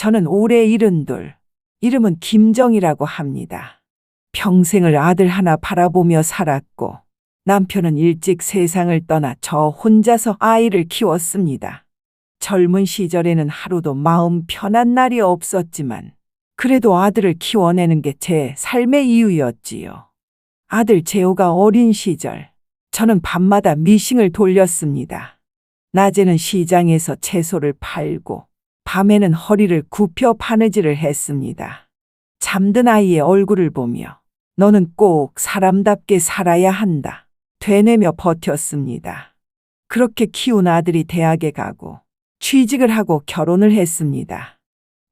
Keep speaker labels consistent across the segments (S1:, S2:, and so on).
S1: 저는 올해 72, 이름은 김정이라고 합니다. 평생을 아들 하나 바라보며 살았고 남편은 일찍 세상을 떠나 저 혼자서 아이를 키웠습니다. 젊은 시절에는 하루도 마음 편한 날이 없었지만 그래도 아들을 키워내는 게 제 삶의 이유였지요. 아들 재호가 어린 시절 저는 밤마다 미싱을 돌렸습니다. 낮에는 시장에서 채소를 팔고 밤에는 허리를 굽혀 바느질을 했습니다. 잠든 아이의 얼굴을 보며 너는 꼭 사람답게 살아야 한다 되뇌며 버텼습니다. 그렇게 키운 아들이 대학에 가고 취직을 하고 결혼을 했습니다.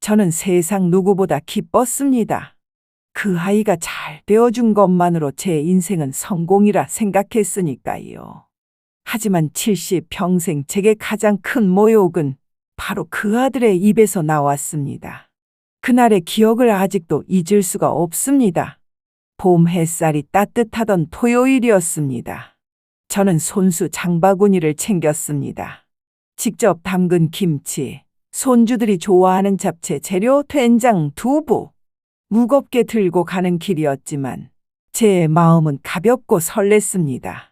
S1: 저는 세상 누구보다 기뻤습니다. 그 아이가 잘 되어준 것만으로 제 인생은 성공이라 생각했으니까요. 하지만 70평생 제게 가장 큰 모욕은 바로 그 아들의 입에서 나왔습니다. 그날의 기억을 아직도 잊을 수가 없습니다. 봄 햇살이 따뜻하던 토요일이었습니다. 저는 손수 장바구니를 챙겼습니다. 직접 담근 김치, 손주들이 좋아하는 잡채 재료, 된장, 두부, 무겁게 들고 가는 길이었지만 제 마음은 가볍고 설렜습니다.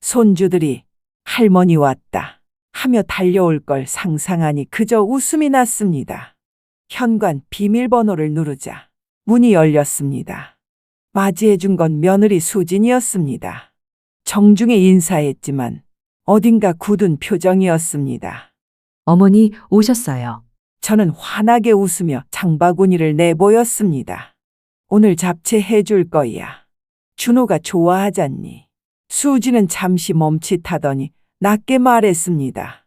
S1: 손주들이 할머니 왔다 하며 달려올 걸 상상하니 그저 웃음이 났습니다. 현관 비밀번호를 누르자 문이 열렸습니다. 맞이해준 건 며느리 수진이었습니다. 정중히 인사했지만 어딘가 굳은 표정이었습니다.
S2: 어머니 오셨어요.
S1: 저는 환하게 웃으며 장바구니를 내보였습니다. 오늘 잡채 해줄 거야. 준호가 좋아하잖니. 수지는 잠시 멈칫하더니 낮게 말했습니다.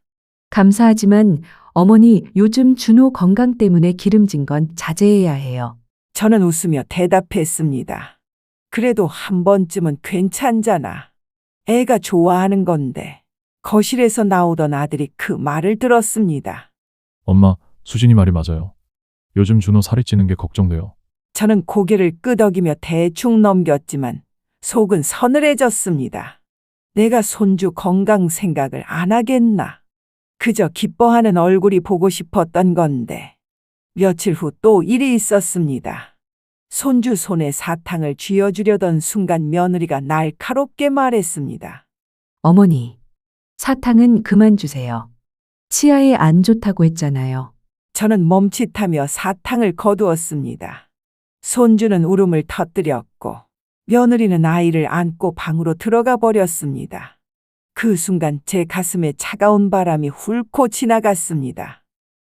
S2: 감사하지만 어머니 요즘 준호 건강 때문에 기름진 건 자제해야 해요.
S1: 저는 웃으며 대답했습니다. 그래도 한 번쯤은 괜찮잖아. 애가 좋아하는 건데. 거실에서 나오던 아들이 그 말을 들었습니다.
S3: 엄마, 수진이 말이 맞아요. 요즘 준호 살이 찌는 게 걱정돼요.
S1: 저는 고개를 끄덕이며 대충 넘겼지만 속은 서늘해졌습니다. 내가 손주 건강 생각을 안 하겠나. 그저 기뻐하는 얼굴이 보고 싶었던 건데. 며칠 후 또 일이 있었습니다. 손주 손에 사탕을 쥐어주려던 순간 며느리가 날카롭게 말했습니다.
S2: 어머니, 사탕은 그만 주세요. 치아에 안 좋다고 했잖아요.
S1: 저는 멈칫하며 사탕을 거두었습니다. 손주는 울음을 터뜨렸고 며느리는 아이를 안고 방으로 들어가 버렸습니다. 그 순간 제 가슴에 차가운 바람이 훌고 지나갔습니다.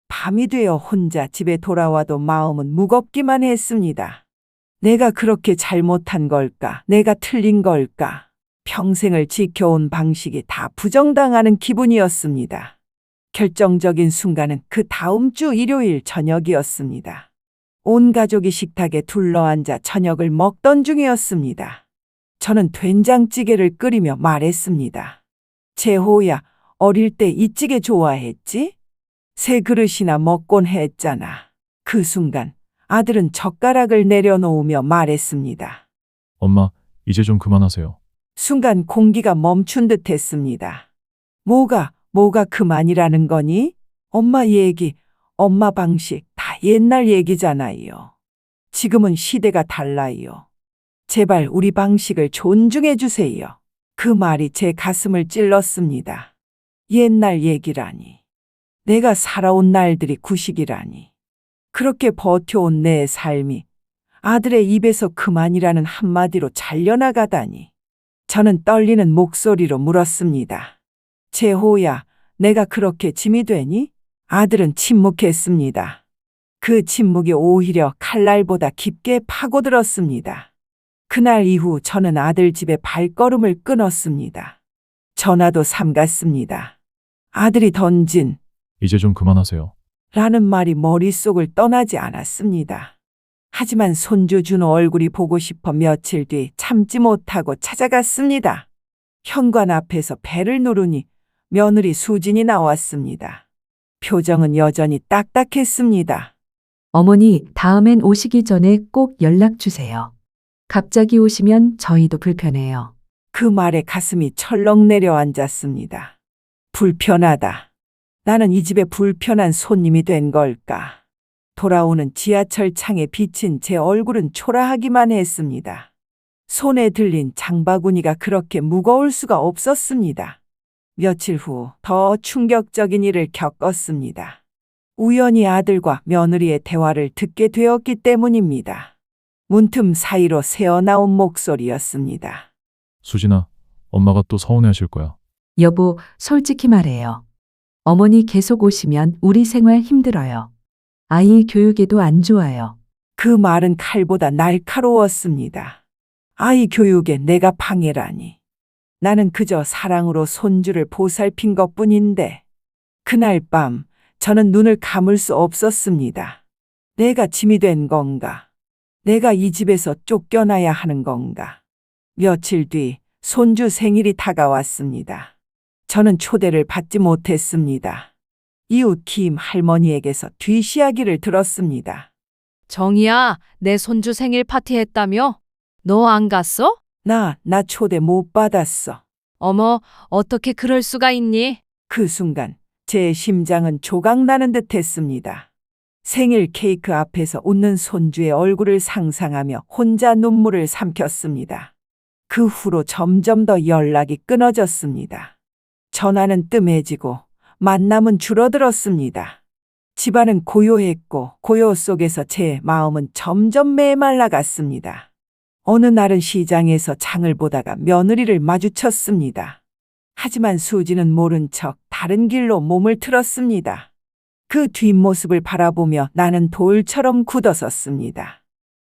S1: 밤이 되어 혼자 집에 돌아와도 마음은 무겁기만 했습니다. 내가 그렇게 잘못한 걸까? 내가 틀린 걸까? 평생을 지켜온 방식이 다 부정당하는 기분이었습니다. 결정적인 순간은 그 다음 주 일요일 저녁이었습니다. 온 가족이 식탁에 둘러앉아 저녁을 먹던 중이었습니다. 저는 된장찌개를 끓이며 말했습니다. 재호야, 어릴 때 이 찌개 좋아했지? 세 그릇이나 먹곤 했잖아. 그 순간 아들은 젓가락을 내려놓으며 말했습니다.
S3: 엄마, 이제 좀 그만하세요.
S1: 순간 공기가 멈춘 듯 했습니다. 뭐가 그만이라는 거니? 엄마 얘기, 엄마 방식 다 옛날 얘기잖아요. 지금은 시대가 달라요. 제발 우리 방식을 존중해 주세요. 그 말이 제 가슴을 찔렀습니다. 옛날 얘기라니. 내가 살아온 날들이 구식이라니. 그렇게 버텨온 내 삶이 아들의 입에서 그만이라는 한마디로 잘려나가다니. 저는 떨리는 목소리로 물었습니다. 재호야, 내가 그렇게 짐이 되니? 아들은 침묵했습니다. 그 침묵이 오히려 칼날보다 깊게 파고들었습니다. 그날 이후 저는 아들 집에 발걸음을 끊었습니다. 전화도 삼갔습니다. 아들이 던진
S3: 이제 좀 그만하세요.
S1: 라는 말이 머릿속을 떠나지 않았습니다. 하지만 손주 준호 얼굴이 보고 싶어 며칠 뒤 참지 못하고 찾아갔습니다. 현관 앞에서 벨을 누르니 며느리 수진이 나왔습니다. 표정은 여전히 딱딱했습니다.
S2: 어머니, 다음엔 오시기 전에 꼭 연락 주세요. 갑자기 오시면 저희도 불편해요.
S1: 그 말에 가슴이 철렁 내려앉았습니다. 불편하다. 나는 이 집에 불편한 손님이 된 걸까? 돌아오는 지하철 창에 비친 제 얼굴은 초라하기만 했습니다. 손에 들린 장바구니가 그렇게 무거울 수가 없었습니다. 며칠 후 더 충격적인 일을 겪었습니다. 우연히 아들과 며느리의 대화를 듣게 되었기 때문입니다. 문틈 사이로 새어나온 목소리였습니다.
S3: 수진아, 엄마가 또 서운해하실 거야.
S2: 여보, 솔직히 말해요. 어머니 계속 오시면 우리 생활 힘들어요. 아이 교육에도 안 좋아요.
S1: 그 말은 칼보다 날카로웠습니다. 아이 교육에 내가 방해라니. 나는 그저 사랑으로 손주를 보살핀 것뿐인데 그날 밤 저는 눈을 감을 수 없었습니다. 내가 짐이 된 건가? 내가 이 집에서 쫓겨나야 하는 건가? 며칠 뒤 손주 생일이 다가왔습니다. 저는 초대를 받지 못했습니다. 이웃 김 할머니에게서 뒤이야기를 들었습니다.
S4: 정희야, 내 손주 생일 파티 했다며? 너 안 갔어?
S1: 나 초대 못 받았어.
S4: 어머, 어떻게 그럴 수가 있니?
S1: 그 순간 제 심장은 조각나는 듯 했습니다. 생일 케이크 앞에서 웃는 손주의 얼굴을 상상하며 혼자 눈물을 삼켰습니다. 그 후로 점점 더 연락이 끊어졌습니다. 전화는 뜸해지고 만남은 줄어들었습니다. 집안은 고요했고 고요 속에서 제 마음은 점점 메말라갔습니다. 어느 날은 시장에서 장을 보다가 며느리를 마주쳤습니다. 하지만 수지는 모른 척 다른 길로 몸을 틀었습니다. 그 뒷모습을 바라보며 나는 돌처럼 굳어섰습니다.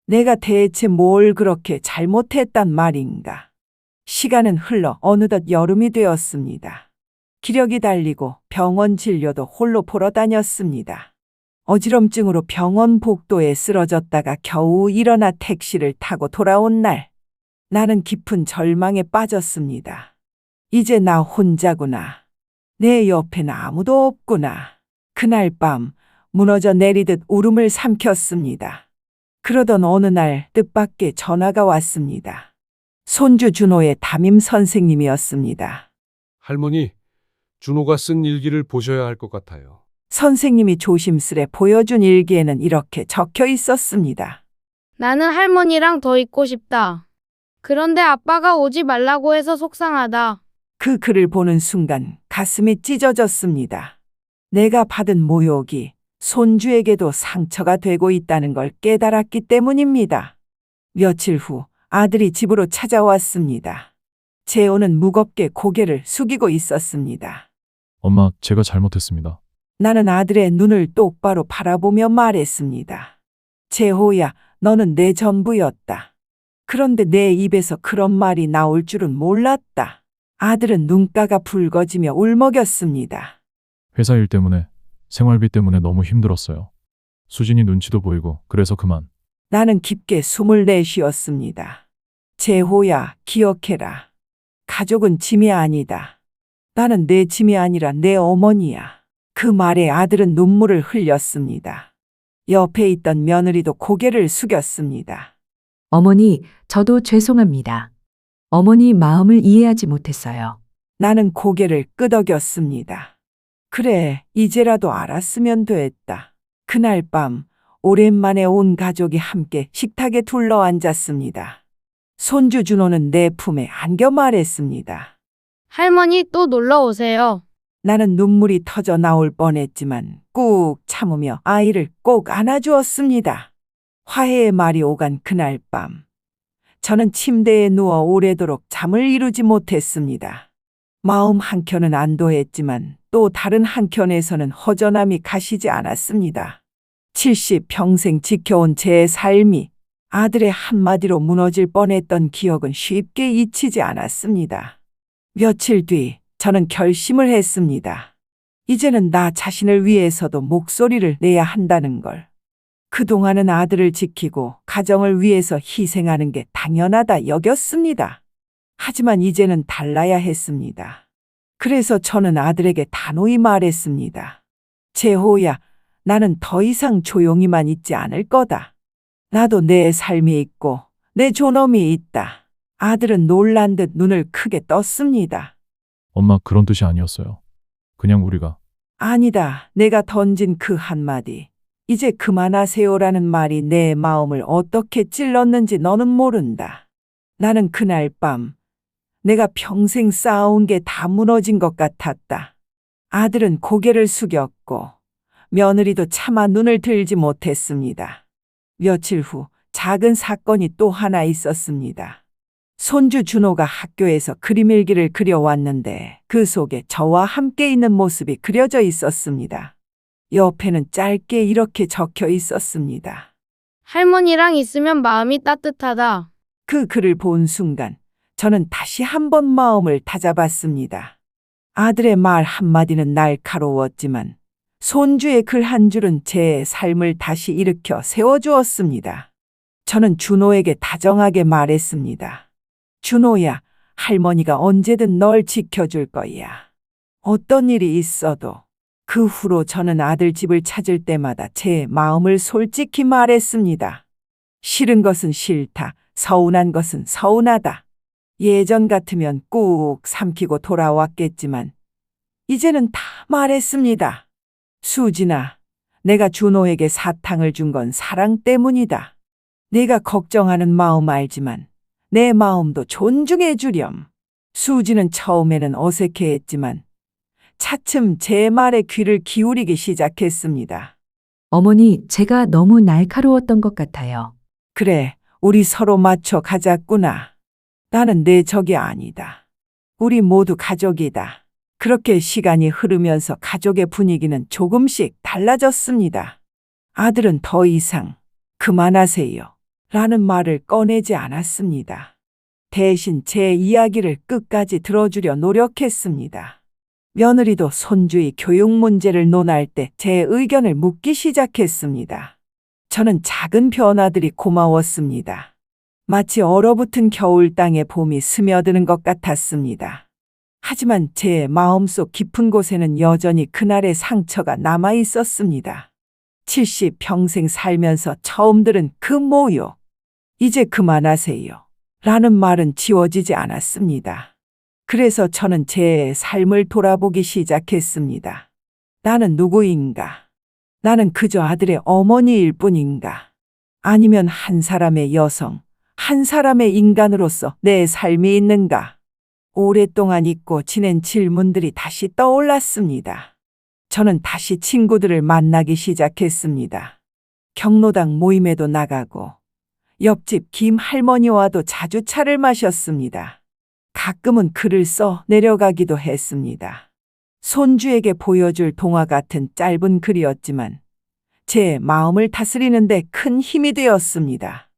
S1: 내가 대체 뭘 그렇게 잘못했단 말인가. 시간은 흘러 어느덧 여름이 되었습니다. 기력이 달리고 병원 진료도 홀로 보러 다녔습니다. 어지럼증으로 병원 복도에 쓰러졌다가 겨우 일어나 택시를 타고 돌아온 날, 나는 깊은 절망에 빠졌습니다. 이제 나 혼자구나. 내 옆에는 아무도 없구나. 그날 밤 무너져 내리듯 울음을 삼켰습니다. 그러던 어느 날 뜻밖의 전화가 왔습니다. 손주 준호의 담임 선생님이었습니다.
S5: 할머니, 준호가 쓴 일기를 보셔야 할 것 같아요.
S1: 선생님이 조심스레 보여준 일기에는 이렇게 적혀 있었습니다.
S6: 나는 할머니랑 더 있고 싶다. 그런데 아빠가 오지 말라고 해서 속상하다.
S1: 그 글을 보는 순간 가슴이 찢어졌습니다. 내가 받은 모욕이 손주에게도 상처가 되고 있다는 걸 깨달았기 때문입니다. 며칠 후 아들이 집으로 찾아왔습니다. 재호는 무겁게 고개를 숙이고 있었습니다.
S3: 엄마, 제가 잘못했습니다.
S1: 나는 아들의 눈을 똑바로 바라보며 말했습니다. 재호야, 너는 내 전부였다. 그런데 내 입에서 그런 말이 나올 줄은 몰랐다. 아들은 눈가가 붉어지며 울먹였습니다.
S3: 회사 일 때문에, 생활비 때문에 너무 힘들었어요. 수진이 눈치도 보이고 그래서 그만.
S1: 나는 깊게 숨을 내쉬었습니다. 재호야, 기억해라. 가족은 짐이 아니다. 나는 내 짐이 아니라 내 어머니야. 그 말에 아들은 눈물을 흘렸습니다. 옆에 있던 며느리도 고개를 숙였습니다.
S2: 어머니, 저도 죄송합니다. 어머니 마음을 이해하지 못했어요.
S1: 나는 고개를 끄덕였습니다. 그래, 이제라도 알았으면 됐다. 그날 밤 오랜만에 온 가족이 함께 식탁에 둘러앉았습니다. 손주 준호는 내 품에 안겨 말했습니다.
S6: 할머니 또 놀러 오세요.
S1: 나는 눈물이 터져 나올 뻔했지만 꾹 참으며 아이를 꼭 안아주었습니다. 화해의 말이 오간 그날 밤, 저는 침대에 누워 오래도록 잠을 이루지 못했습니다. 마음 한켠은 안도했지만 또 다른 한켠에서는 허전함이 가시지 않았습니다. 70평생 지켜온 제 삶이 아들의 한마디로 무너질 뻔했던 기억은 쉽게 잊히지 않았습니다. 며칠 뒤 저는 결심을 했습니다. 이제는 나 자신을 위해서도 목소리를 내야 한다는 걸. 그동안은 아들을 지키고 가정을 위해서 희생하는 게 당연하다 여겼습니다. 하지만 이제는 달라야 했습니다. 그래서 저는 아들에게 단호히 말했습니다. 재호야, 나는 더 이상 조용히만 있지 않을 거다. 나도 내 삶이 있고 내 존엄이 있다. 아들은 놀란 듯 눈을 크게 떴습니다.
S3: 엄마, 그런 뜻이 아니었어요. 그냥 우리가.
S1: 아니다. 내가 던진 그 한마디. 이제 그만하세요라는 말이 내 마음을 어떻게 찔렀는지 너는 모른다. 나는 그날 밤 내가 평생 쌓아온 게 다 무너진 것 같았다. 아들은 고개를 숙였고 며느리도 차마 눈을 들지 못했습니다. 며칠 후 작은 사건이 또 하나 있었습니다. 손주 준호가 학교에서 그림일기를 그려왔는데 그 속에 저와 함께 있는 모습이 그려져 있었습니다. 옆에는 짧게 이렇게 적혀 있었습니다.
S6: 할머니랑 있으면 마음이 따뜻하다.
S1: 그 글을 본 순간 저는 다시 한번 마음을 다잡았습니다. 아들의 말 한마디는 날카로웠지만 손주의 글 한 줄은 제 삶을 다시 일으켜 세워주었습니다. 저는 준호에게 다정하게 말했습니다. 준호야, 할머니가 언제든 널 지켜줄 거야. 어떤 일이 있어도. 그 후로 저는 아들 집을 찾을 때마다 제 마음을 솔직히 말했습니다. 싫은 것은 싫다. 서운한 것은 서운하다. 예전 같으면 꾹 삼키고 돌아왔겠지만 이제는 다 말했습니다. 수진아, 내가 준호에게 사탕을 준 건 사랑 때문이다. 네가 걱정하는 마음 알지만 내 마음도 존중해 주렴. 수진은 처음에는 어색해했지만 차츰 제 말에 귀를 기울이기 시작했습니다.
S2: 어머니, 제가 너무 날카로웠던 것 같아요.
S1: 그래, 우리 서로 맞춰 가자꾸나. 나는 내 적이 아니다. 우리 모두 가족이다. 그렇게 시간이 흐르면서 가족의 분위기는 조금씩 달라졌습니다. 아들은 더 이상 그만하세요 라는 말을 꺼내지 않았습니다. 대신 제 이야기를 끝까지 들어주려 노력했습니다. 며느리도 손주의 교육 문제를 논할 때 제 의견을 묻기 시작했습니다. 저는 작은 변화들이 고마웠습니다. 마치 얼어붙은 겨울 땅에 봄이 스며드는 것 같았습니다. 하지만 제 마음속 깊은 곳에는 여전히 그날의 상처가 남아 있었습니다. 70평생 살면서 처음 들은 그 모욕, 이제 그만하세요 라는 말은 지워지지 않았습니다. 그래서 저는 제 삶을 돌아보기 시작했습니다. 나는 누구인가? 나는 그저 아들의 어머니일 뿐인가? 아니면 한 사람의 여성, 한 사람의 인간으로서 내 삶이 있는가? 오랫동안 잊고 지낸 질문들이 다시 떠올랐습니다. 저는 다시 친구들을 만나기 시작했습니다. 경로당 모임에도 나가고 옆집 김 할머니와도 자주 차를 마셨습니다. 가끔은 글을 써 내려가기도 했습니다. 손주에게 보여줄 동화 같은 짧은 글이었지만 제 마음을 다스리는데 큰 힘이 되었습니다.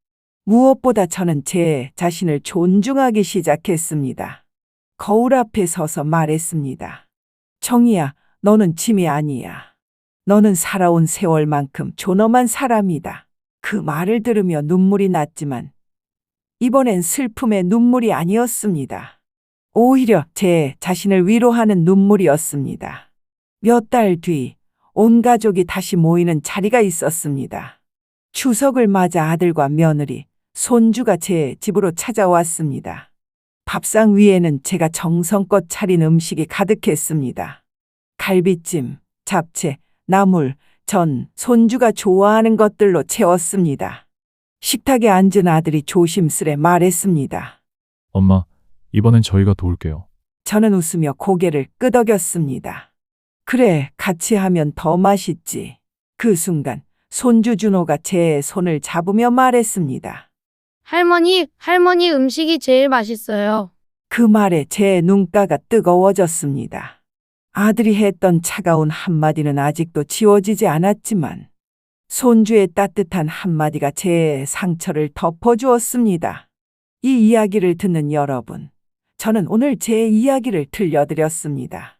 S1: 무엇보다 저는 제 자신을 존중하기 시작했습니다. 거울 앞에 서서 말했습니다. 정희야, 너는 짐이 아니야. 너는 살아온 세월만큼 존엄한 사람이다. 그 말을 들으며 눈물이 났지만 이번엔 슬픔의 눈물이 아니었습니다. 오히려 제 자신을 위로하는 눈물이었습니다. 몇 달 뒤 온 가족이 다시 모이는 자리가 있었습니다. 추석을 맞아 아들과 며느리, 손주가 제 집으로 찾아왔습니다. 밥상 위에는 제가 정성껏 차린 음식이 가득했습니다. 갈비찜, 잡채, 나물, 전, 손주가 좋아하는 것들로 채웠습니다. 식탁에 앉은 아들이 조심스레 말했습니다.
S3: 엄마, 이번엔 저희가 도울게요.
S1: 저는 웃으며 고개를 끄덕였습니다. 그래, 같이 하면 더 맛있지. 그 순간 손주 준호가 제 손을 잡으며 말했습니다.
S6: 할머니 음식이 제일 맛있어요.
S1: 그 말에 제 눈가가 뜨거워졌습니다. 아들이 했던 차가운 한마디는 아직도 지워지지 않았지만 손주의 따뜻한 한마디가 제 상처를 덮어주었습니다. 이 이야기를 듣는 여러분, 저는 오늘 제 이야기를 들려드렸습니다.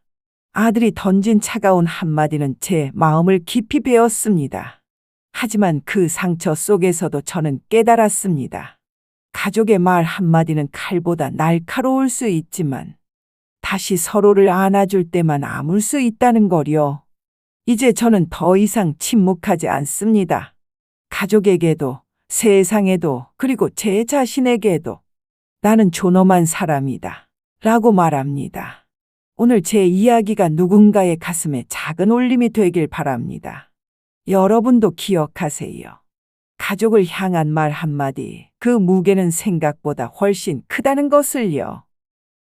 S1: 아들이 던진 차가운 한마디는 제 마음을 깊이 베었습니다. 하지만 그 상처 속에서도 저는 깨달았습니다. 가족의 말 한마디는 칼보다 날카로울 수 있지만 다시 서로를 안아줄 때만 아물 수 있다는 거요. 이제 저는 더 이상 침묵하지 않습니다. 가족에게도, 세상에도, 그리고 제 자신에게도 나는 존엄한 사람이다 라고 말합니다. 오늘 제 이야기가 누군가의 가슴에 작은 울림이 되길 바랍니다. 여러분도 기억하세요. 가족을 향한 말 한마디, 그 무게는 생각보다 훨씬 크다는 것을요.